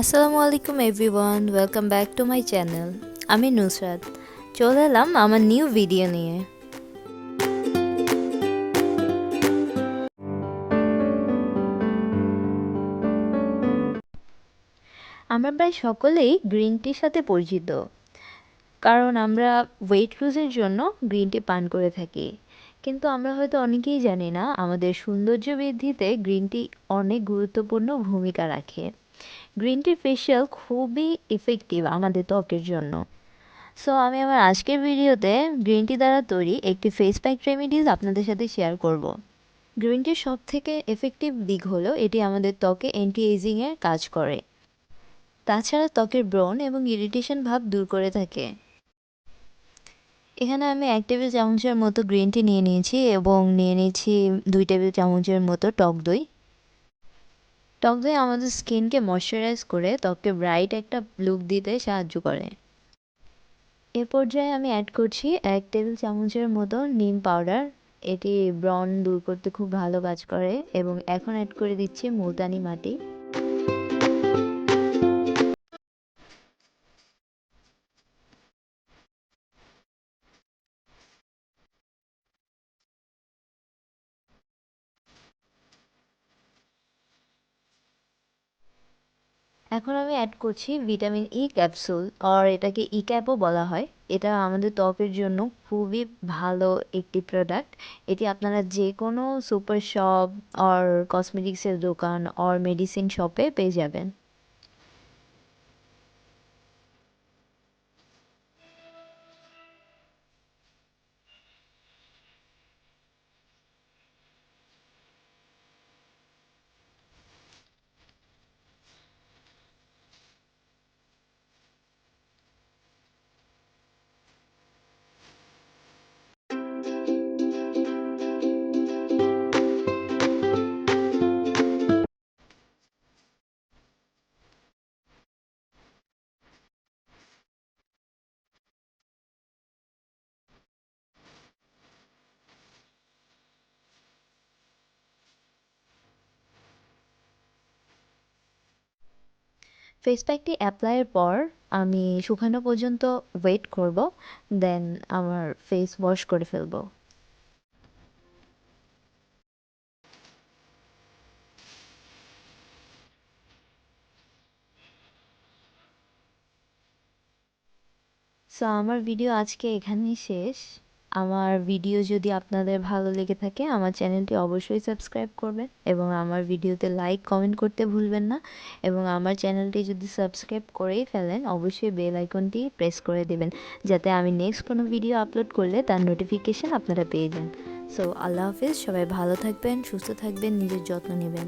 আসসালামু আলাইকুম everyone, welcome back to my channel. আমি নুসরাত, চলে এলাম আমার নিউ ভিডিও নিয়ে। আমরা প্রায় সকলেই গ্রিন টির সাথে পরিচিত, কারণ আমরা ওয়েট লুজের জন্য গ্রিন টি পান করে থাকি। কিন্তু আমরা হয়তো অনেকেই জানি না আমাদের সৌন্দর্য বৃদ্ধিতে গ্রিন টি অনেক গুরুত্বপূর্ণ ভূমিকা রাখে। গ্রিন টি ফেশিয়াল খুবই ইফেক্টিভ আমাদের ত্বকের জন্য। সো আমি আমার আজকের ভিডিওতে গ্রিন টি দ্বারা তৈরি একটি ফেস প্যাক রেমেডিজ আপনাদের সাথে শেয়ার করব। গ্রিন টির সব থেকে এফেক্টিভ দিক হলো এটি আমাদের ত্বকে অ্যান্টি এজিংয়ের কাজ করে। তাছাড়া ত্বকের ব্রণ এবং ইরিটেশন ভাব দূর করে থাকে। এখানে আমি 1 টেবিল চামচের মতো গ্রিন টি নিয়ে নিয়েছি এবং নিয়ে নিয়েছি 2 টেবিল চামচের মতো টক দই। টক দই আমাদের স্কিনকে ময়শ্চারাইজ করে ত্বককে ব্রাইট একটা লুক দিতে সাহায্য করে। এ পর্যায়ে আমি অ্যাড করছি 1 টেবিল চামচের মতো নিম পাউডার। এটি ব্রণ দূর করতে খুব ভালো কাজ করে। এবং এখন অ্যাড করে দিচ্ছি মুলতানি মাটি। এখন আমি অ্যাড করছি ভিটামিন ই ক্যাপসুল, আর এটাকে ই ক্যাপও বলা হয়। এটা আমাদের ত্বকের জন্য খুবই ভালো একটি প্রোডাক্ট। এটি আপনারা যে কোনো সুপার শপ আর কসমেটিক্সের দোকান আর মেডিসিন শপে পেয়ে যাবেন। ফেস প্যাকটি অ্যাপ্লাইয়ের পর আমি শুকানো পর্যন্ত ওয়েট করব, দেন আমার ফেস ওয়াশ করে ফেলবো। সো আমার ভিডিও আজকে এখানেই শেষ। আমার ভিডিও যদি আপনাদের ভালো লেগে থাকে আমার চ্যানেলটি অবশ্যই সাবস্ক্রাইব করবেন এবং আমার ভিডিওতে লাইক কমেন্ট করতে ভুলবেন না। এবং আমার চ্যানেলটি যদি সাবস্ক্রাইব করেই ফেলেন অবশ্যই বেল আইকনটি প্রেস করে দেবেন, যাতে আমি নেক্সট কোনো ভিডিও আপলোড করলে তার নোটিফিকেশান আপনারা পেয়ে যান। সো আল্লাহ হাফিজ, সবাই ভালো থাকবেন, সুস্থ থাকবেন, নিজের যত্ন নেবেন।